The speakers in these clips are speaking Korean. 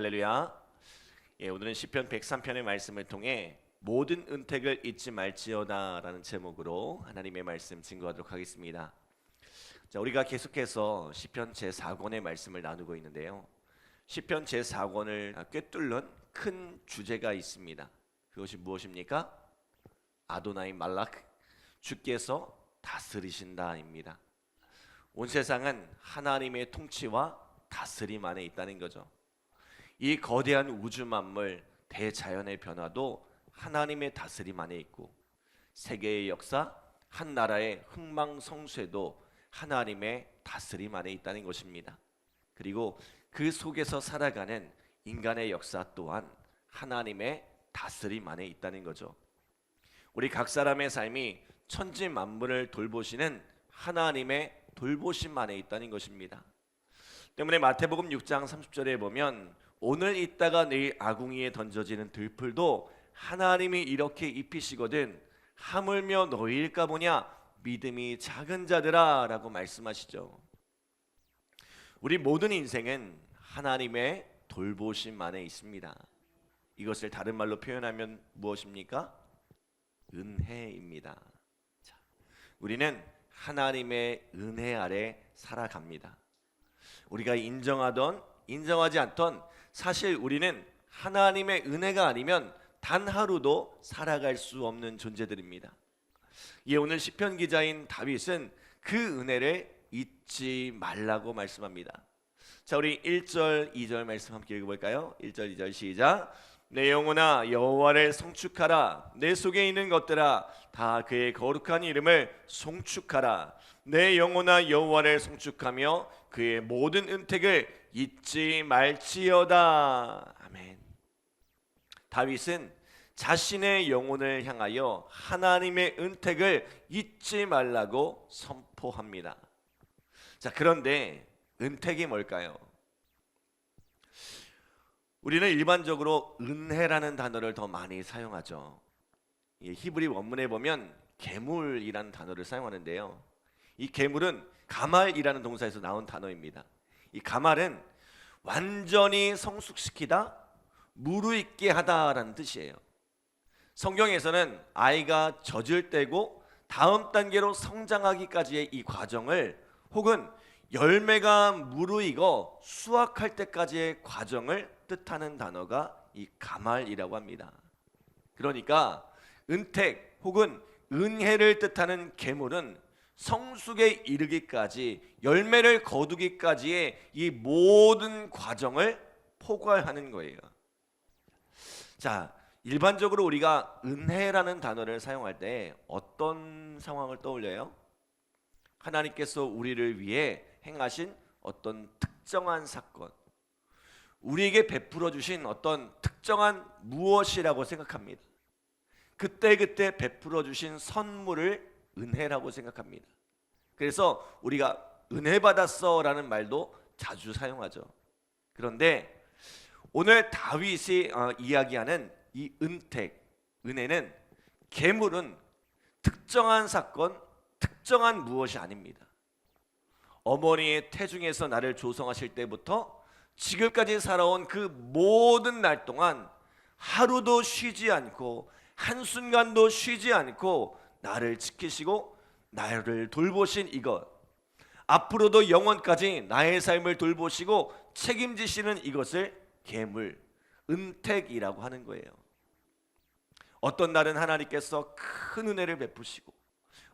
할렐루야. 오늘은 시편 103편의 말씀을 통해 모든 은택을 잊지 말지어다라는 제목으로 하나님의 말씀 증거하도록 하겠습니다. 자, 우리가 계속해서 시편 제4권의 말씀을 나누고 있는데요. 시편 제4권을 꿰뚫는 큰 주제가 있습니다. 그것이 무엇입니까? 아도나이 말락, 주께서 다스리신다입니다. 온 세상은 하나님의 통치와 다스림 안에 있다는 거죠. 이 거대한 우주 만물, 대자연의 변화도 하나님의 다스림 안에 있고, 세계의 역사, 한 나라의 흥망성쇠도 하나님의 다스림 안에 있다는 것입니다. 그리고 그 속에서 살아가는 인간의 역사 또한 하나님의 다스림 안에 있다는 거죠. 우리 각 사람의 삶이 천지 만물을 돌보시는 하나님의 돌보심 안에 있다는 것입니다. 때문에 마태복음 6장 30절에 보면 오늘 있다가 내일 아궁이에 던져지는 들풀도 하나님이 이렇게 입히시거든 하물며 너희일까 보냐 믿음이 작은 자들아 라고 말씀하시죠. 우리 모든 인생은 하나님의 돌보심 안에 있습니다. 이것을 다른 말로 표현하면 무엇입니까? 은혜입니다. 자, 우리는 하나님의 은혜 아래 살아갑니다. 우리가 인정하던 인정하지 않던 사실 우리는 하나님의 은혜가 아니면 단 하루도 살아갈 수 없는 존재들입니다. 오늘 시편 기자인 다윗은 그 은혜를 잊지 말라고 말씀합니다. 자, 우리 1절 2절 말씀 함께 읽어볼까요? 1절 2절 시작. 내 영혼아 여호와를 송축하라. 내 속에 있는 것들아 다 그의 거룩한 이름을 송축하라. 내 영혼아 여호와를 송축하며 그의 모든 은택을 잊지 말지어다. 아멘. 다윗은 자신의 영혼을 향하여 하나님의 은택을 잊지 말라고 선포합니다. 자, 그런데 은택이 뭘까요? 우리는 일반적으로 은혜라는 단어를 더 많이 사용하죠. 히브리 원문에 보면 계물이라는 단어를 사용하는데요. 이 계물은 가말이라는 동사에서 나온 단어입니다. 이 가말은 완전히 성숙시키다, 무르익게 하다라는 뜻이에요. 성경에서는 아이가 젖을 떼고 다음 단계로 성장하기까지의 이 과정을, 혹은 열매가 무르익어 수확할 때까지의 과정을 뜻하는 단어가 이 가말이라고 합니다. 그러니까 은택 혹은 은혜를 뜻하는 계물은 성숙에 이르기까지, 열매를 거두기까지의 이 모든 과정을 포괄하는 거예요. 자, 일반적으로 우리가 은혜라는 단어를 사용할 때 어떤 상황을 떠올려요? 하나님께서 우리를 위해 행하신 어떤 특정한 사건, 우리에게 베풀어 주신 어떤 특정한 무엇이라고 생각합니다. 그때그때 베풀어 주신 선물을 은혜라고 생각합니다. 그래서 우리가 은혜 받았어 라는 말도 자주 사용하죠. 그런데 오늘 다윗이 이야기하는 이 은택, 은혜는, 계물은 특정한 사건, 특정한 무엇이 아닙니다. 어머니의 태중에서 나를 조성하실 때부터 지금까지 살아온 그 모든 날 동안 하루도 쉬지 않고 한순간도 쉬지 않고 나를 지키시고 나를 돌보신 이것, 앞으로도 영원까지 나의 삶을 돌보시고 책임지시는 이것을 계물, 은택이라고 하는 거예요. 어떤 날은 하나님께서 큰 은혜를 베푸시고,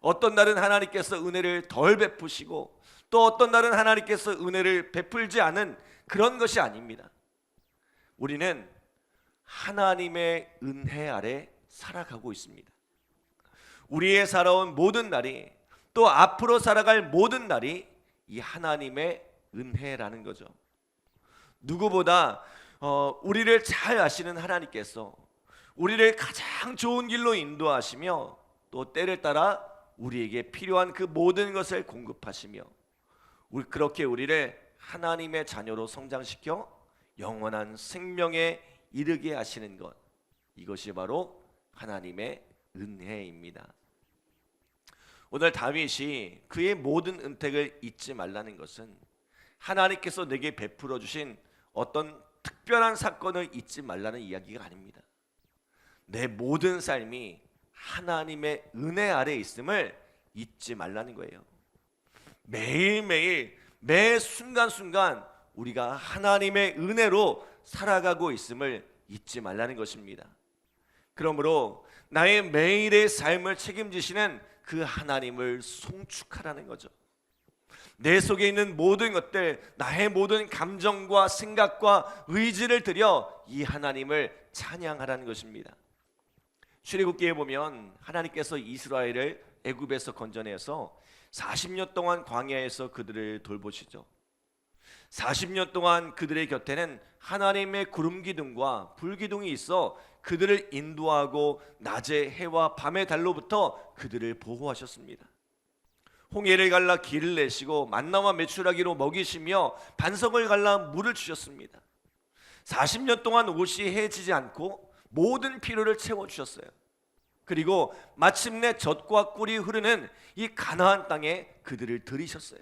어떤 날은 하나님께서 은혜를 덜 베푸시고, 또 어떤 날은 하나님께서 은혜를 베풀지 않은 그런 것이 아닙니다. 우리는 하나님의 은혜 아래 살아가고 있습니다. 우리의 살아온 모든 날이, 또 앞으로 살아갈 모든 날이 이 하나님의 은혜라는 거죠. 누구보다 우리를 잘 아시는 하나님께서 우리를 가장 좋은 길로 인도하시며, 또 때를 따라 우리에게 필요한 그 모든 것을 공급하시며, 그렇게 우리를 하나님의 자녀로 성장시켜 영원한 생명에 이르게 하시는 것, 이것이 바로 하나님의 은혜입니다. 오늘 다윗이 그의 모든 은택을 잊지 말라는 것은 하나님께서 내게 베풀어 주신 어떤 특별한 사건을 잊지 말라는 이야기가 아닙니다. 내 모든 삶이 하나님의 은혜 아래 있음을 잊지 말라는 거예요. 매일매일 매 순간순간 우리가 하나님의 은혜로 살아가고 있음을 잊지 말라는 것입니다. 그러므로 나의 매일의 삶을 책임지시는 그 하나님을 송축하라는 거죠. 내 속에 있는 모든 것들, 나의 모든 감정과 생각과 의지를 들여 이 하나님을 찬양하라는 것입니다. 출애굽기에 보면 하나님께서 이스라엘을 애굽에서 건져내서 40년 동안 광야에서 그들을 돌보시죠. 40년 동안 그들의 곁에는 하나님의 구름 기둥과 불 기둥이 있어 그들을 인도하고 낮의 해와 밤의 달로부터 그들을 보호하셨습니다. 홍해를 갈라 길을 내시고 만나와 메추라기로 먹이시며 반석을 갈라 물을 주셨습니다. 40년 동안 옷이 해지지 않고 모든 필요를 채워주셨어요. 그리고 마침내 젖과 꿀이 흐르는 이 가나안 땅에 그들을 들이셨어요.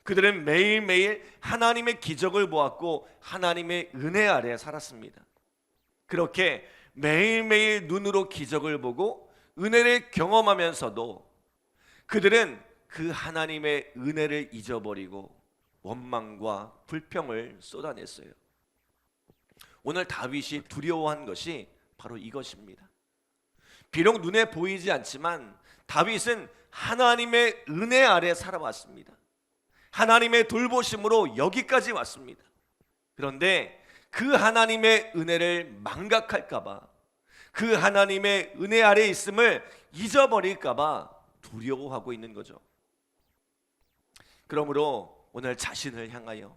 그들은 매일매일 하나님의 기적을 보았고 하나님의 은혜 아래 살았습니다. 그렇게 매일매일 눈으로 기적을 보고 은혜를 경험하면서도 그들은 그 하나님의 은혜를 잊어버리고 원망과 불평을 쏟아냈어요. 오늘 다윗이 두려워한 것이 바로 이것입니다. 비록 눈에 보이지 않지만 다윗은 하나님의 은혜 아래 살아왔습니다. 하나님의 돌보심으로 여기까지 왔습니다. 그런데 그 하나님의 은혜를 망각할까봐, 그 하나님의 은혜 아래 있음을 잊어버릴까봐 두려워하고 있는 거죠. 그러므로 오늘 자신을 향하여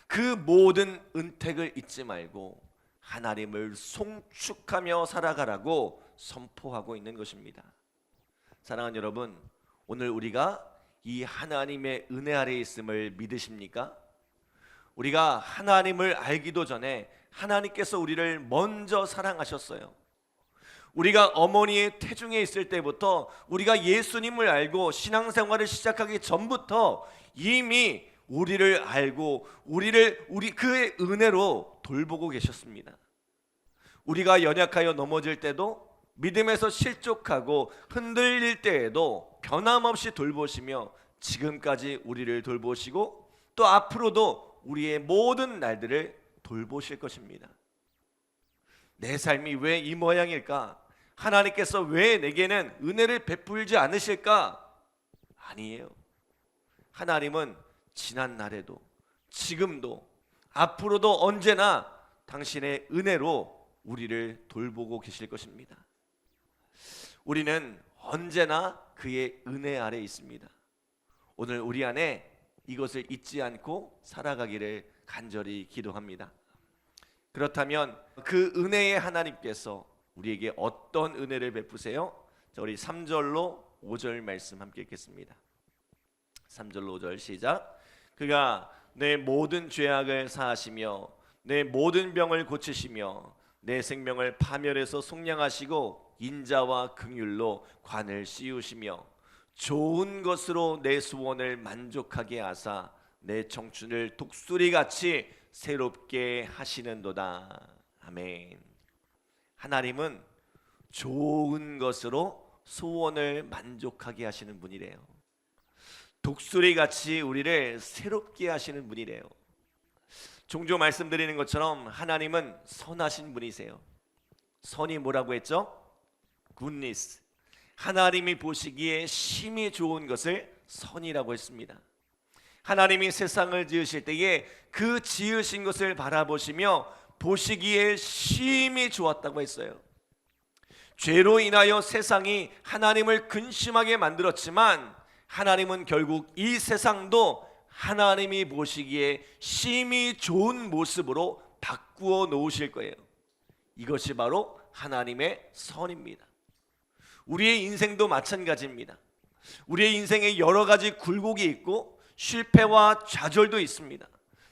그 모든 은택을 잊지 말고 하나님을 송축하며 살아가라고 선포하고 있는 것입니다. 사랑하는 여러분, 오늘 우리가 이 하나님의 은혜 아래 있음을 믿으십니까? 우리가 하나님을 알기도 전에 하나님께서 우리를 먼저 사랑하셨어요. 우리가 어머니의 태중에 있을 때부터 우리가 예수님을 알고 신앙생활을 시작하기 전부터 이미 우리를 알고 우리 그의 은혜로 돌보고 계셨습니다. 우리가 연약하여 넘어질 때도 믿음에서 실족하고 흔들릴 때에도 변함없이 돌보시며 지금까지 우리를 돌보시고 또 앞으로도 우리의 모든 날들을 돌보실 것입니다. 내 삶이 왜 이 모양일까? 하나님께서 왜 내게는 은혜를 베풀지 않으실까? 아니에요. 하나님은 지난 날에도 지금도 앞으로도 언제나 당신의 은혜로 우리를 돌보고 계실 것입니다. 우리는 언제나 그의 은혜 아래 있습니다. 오늘 우리 안에 이것을 잊지 않고 살아가기를 간절히 기도합니다. 그렇다면 그 은혜의 하나님께서 우리에게 어떤 은혜를 베푸세요? 자, 우리 3절로 5절 말씀 함께 읽겠습니다. 3절로 5절 시작. 그가 내 모든 죄악을 사하시며 내 모든 병을 고치시며 내 생명을 파멸해서 속량하시고 인자와 긍휼로 관을 씌우시며 좋은 것으로 내 소원을 만족하게 하사 내 청춘을 독수리같이 새롭게 하시는도다. 아멘. 하나님은 좋은 것으로 소원을 만족하게 하시는 분이래요. 독수리같이 우리를 새롭게 하시는 분이래요. 종종 말씀드리는 것처럼 하나님은 선하신 분이세요. 선이 뭐라고 했죠? 굿니스. 하나님이 보시기에 심히 좋은 것을 선이라고 했습니다. 하나님이 세상을 지으실 때에 그 지으신 것을 바라보시며 보시기에 심히 좋았다고 했어요. 죄로 인하여 세상이 하나님을 근심하게 만들었지만 하나님은 결국 이 세상도 하나님이 보시기에 심히 좋은 모습으로 바꾸어 놓으실 거예요. 이것이 바로 하나님의 선입니다. 우리의 인생도 마찬가지입니다. 우리의 인생에 여러 가지 굴곡이 있고 실패와 좌절도 있습니다.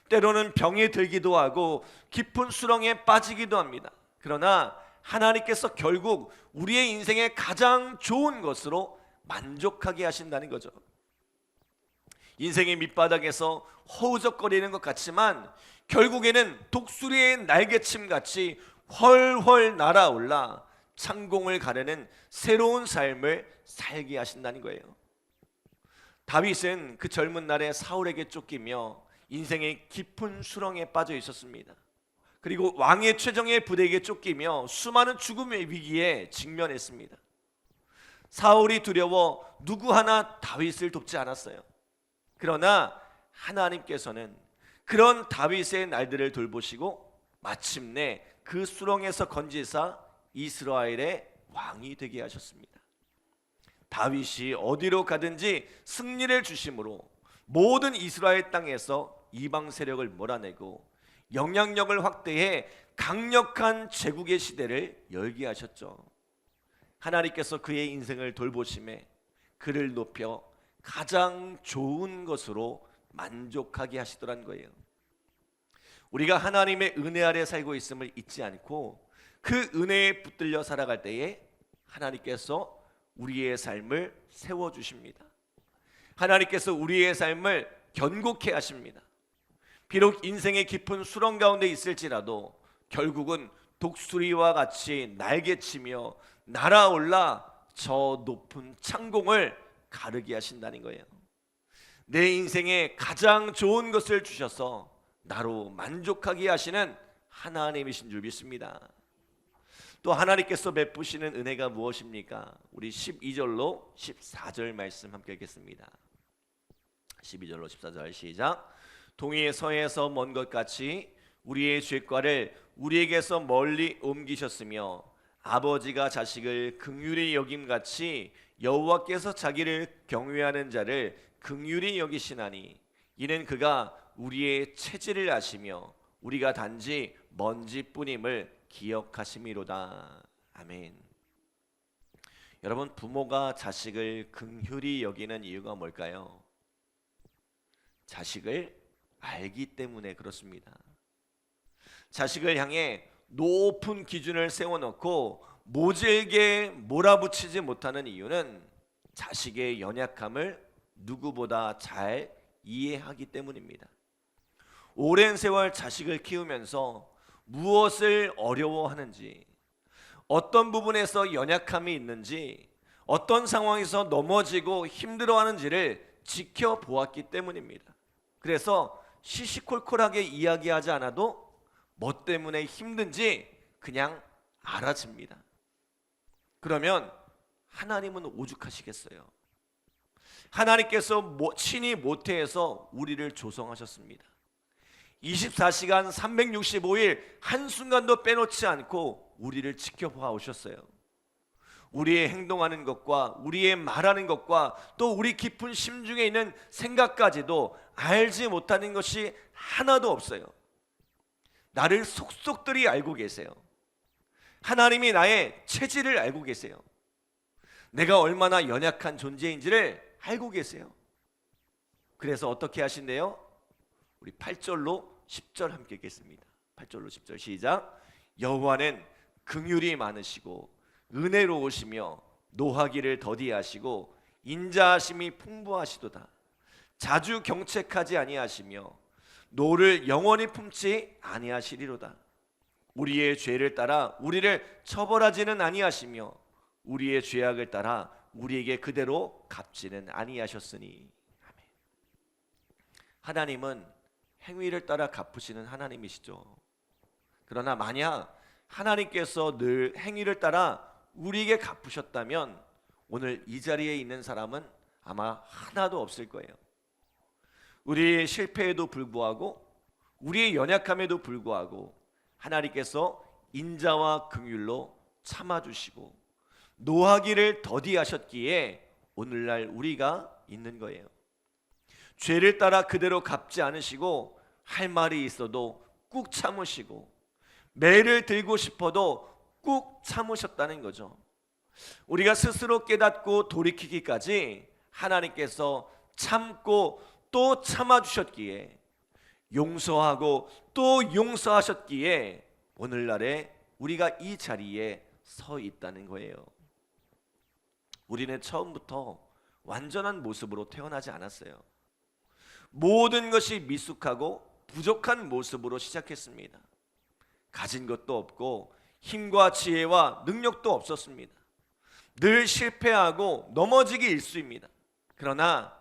때로는 병이 들기도 하고 깊은 수렁에 빠지기도 합니다. 그러나 하나님께서 결국 우리의 인생에 가장 좋은 것으로 만족하게 하신다는 거죠. 인생의 밑바닥에서 허우적거리는 것 같지만 결국에는 독수리의 날개침 같이 훨훨 날아올라 창공을 가르는 새로운 삶을 살게 하신다는 거예요. 다윗은 그 젊은 날에 사울에게 쫓기며 인생의 깊은 수렁에 빠져 있었습니다. 그리고 왕의 최정예 부대에게 쫓기며 수많은 죽음의 위기에 직면했습니다. 사울이 두려워 누구 하나 다윗을 돕지 않았어요. 그러나 하나님께서는 그런 다윗의 날들을 돌보시고 마침내 그 수렁에서 건지사 이스라엘의 왕이 되게 하셨습니다. 다윗이 어디로 가든지 승리를 주심으로 모든 이스라엘 땅에서 이방 세력을 몰아내고 영향력을 확대해 강력한 제국의 시대를 열게 하셨죠. 하나님께서 그의 인생을 돌보심에 그를 높여 가장 좋은 것으로 만족하게 하시더란 거예요. 우리가 하나님의 은혜 아래 살고 있음을 잊지 않고 그 은혜에 붙들려 살아갈 때에 하나님께서 우리의 삶을 세워주십니다. 하나님께서 우리의 삶을 견고케 하십니다. 비록 인생의 깊은 수렁 가운데 있을지라도 결국은 독수리와 같이 날개치며 날아올라 저 높은 창공을 가르게 하신다는 거예요. 내 인생에 가장 좋은 것을 주셔서 나로 만족하게 하시는 하나님이신 줄 믿습니다. 또 하나님께서 베푸시는 은혜가 무엇입니까? 우리 12절로 14절 말씀 함께 읽겠습니다. 12절로 14절 시작. 동이 서에서 먼 것 같이 우리의 죄과를 우리에게서 멀리 옮기셨으며 아버지가 자식을 긍휼히 여김같이 여호와께서 자기를 경외하는 자를 긍휼히 여기시나니 이는 그가 우리의 체질을 아시며 우리가 단지 먼지뿐임을 기억하심이로다. 아멘. 여러분, 부모가 자식을 긍휼히 여기는 이유가 뭘까요? 자식을 알기 때문에 그렇습니다. 자식을 향해 높은 기준을 세워놓고 모질게 몰아붙이지 못하는 이유는 자식의 연약함을 누구보다 잘 이해하기 때문입니다. 오랜 세월 자식을 키우면서 무엇을 어려워하는지, 어떤 부분에서 연약함이 있는지, 어떤 상황에서 넘어지고 힘들어하는지를 지켜보았기 때문입니다. 그래서 시시콜콜하게 이야기하지 않아도 뭐 때문에 힘든지 그냥 알아집니다. 그러면 하나님은 오죽하시겠어요? 하나님께서 친히 모태에서 우리를 조성하셨습니다. 24시간 365일 한순간도 빼놓지 않고 우리를 지켜봐 오셨어요. 우리의 행동하는 것과 우리의 말하는 것과 또 우리 깊은 심중에 있는 생각까지도 알지 못하는 것이 하나도 없어요. 나를 속속들이 알고 계세요. 하나님이 나의 체질을 알고 계세요. 내가 얼마나 연약한 존재인지를 알고 계세요. 그래서 어떻게 하신대요? 우리 8절로 10절 함께 읽겠습니다. 8절로 10절 시작. 여호와는 긍휼이 많으시고 은혜로우시며 노하기를 더디하시고 인자하심이 풍부하시도다. 자주 경책하지 아니하시며 노를 영원히 품지 아니하시리로다. 우리의 죄를 따라 우리를 처벌하지는 아니하시며 우리의 죄악을 따라 우리에게 그대로 갚지는 아니하셨으니. 아멘. 하나님은 행위를 따라 갚으시는 하나님이시죠. 그러나 만약 하나님께서 늘 행위를 따라 우리에게 갚으셨다면 오늘 이 자리에 있는 사람은 아마 하나도 없을 거예요. 우리의 실패에도 불구하고 우리의 연약함에도 불구하고 하나님께서 인자와 긍휼로 참아주시고 노하기를 더디하셨기에 오늘날 우리가 있는 거예요. 죄를 따라 그대로 갚지 않으시고 할 말이 있어도 꾹 참으시고 매를 들고 싶어도 꾹 참으셨다는 거죠. 우리가 스스로 깨닫고 돌이키기까지 하나님께서 참고 또 참아주셨기에 용서하고 또 용서하셨기에 오늘날에 우리가 이 자리에 서 있다는 거예요. 우리는 처음부터 완전한 모습으로 태어나지 않았어요. 모든 것이 미숙하고 부족한 모습으로 시작했습니다. 가진 것도 없고 힘과 지혜와 능력도 없었습니다. 늘 실패하고 넘어지기 일쑤입니다. 그러나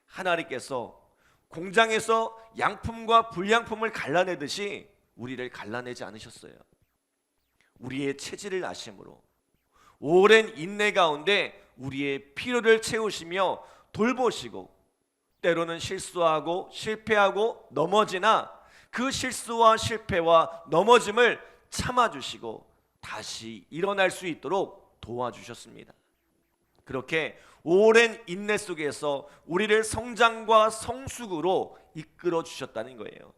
하나님께서 공장에서 양품과 불양품을 갈라내듯이 우리를 갈라내지 않으셨어요. 우리의 체질을 아심으로 오랜 인내 가운데 우리의 필요를 채우시며 돌보시고, 때로는 실수하고 실패하고 넘어지나 그 실수와 실패와 넘어짐을 참아주시고 다시 일어날 수 있도록 도와주셨습니다. 그렇게 오랜 인내 속에서 우리를 성장과 성숙으로 이끌어 주셨다는 거예요.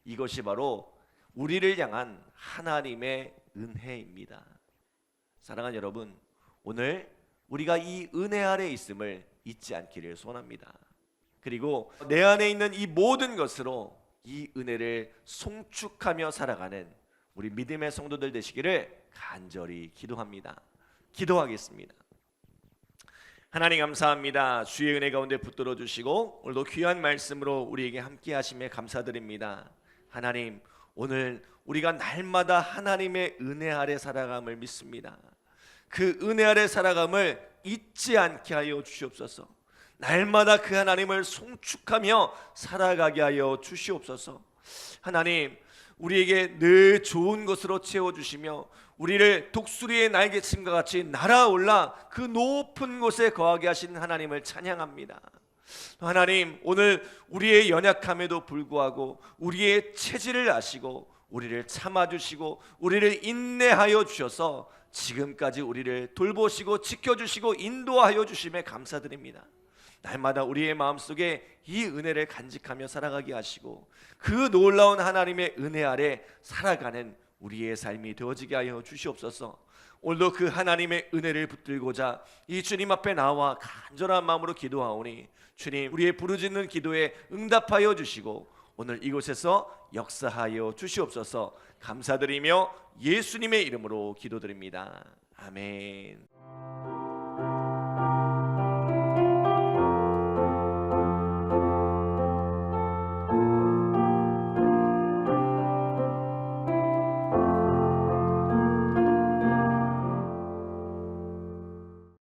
이것이 바로 우리를 향한 하나님의 은혜입니다. 사랑하는 여러분, 오늘 우리가 이 은혜 아래 있음을 잊지 않기를 소원합니다. 그리고 내 안에 있는 이 모든 것으로 이 은혜를 송축하며 살아가는 우리 믿음의 성도들 되시기를 간절히 기도합니다. 기도하겠습니다. 하나님 감사합니다. 주의 은혜 가운데 붙들어 주시고 오늘도 귀한 말씀으로 우리에게 함께 하심에 감사드립니다. 하나님, 오늘 우리가 날마다 하나님의 은혜 아래 살아감을 믿습니다. 그 은혜 아래 살아감을 잊지 않게 하여 주시옵소서. 날마다 그 하나님을 송축하며 살아가게 하여 주시옵소서. 하나님, 우리에게 늘 좋은 것으로 채워주시며 우리를 독수리의 날개침과 같이 날아올라 그 높은 곳에 거하게 하신 하나님을 찬양합니다. 하나님, 오늘 우리의 연약함에도 불구하고 우리의 체질을 아시고 우리를 참아주시고 우리를 인내하여 주셔서 지금까지 우리를 돌보시고 지켜주시고 인도하여 주심에 감사드립니다. 날마다 우리의 마음속에 이 은혜를 간직하며 살아가게 하시고 그 놀라운 하나님의 은혜 아래 살아가는 우리의 삶이 되어지게 하여 주시옵소서. 오늘도 그 하나님의 은혜를 붙들고자 이 주님 앞에 나와 간절한 마음으로 기도하오니 주님, 우리의 부르짖는 기도에 응답하여 주시고 오늘 이곳에서 역사하여 주시옵소서. 감사드리며 예수님의 이름으로 기도드립니다. 아멘.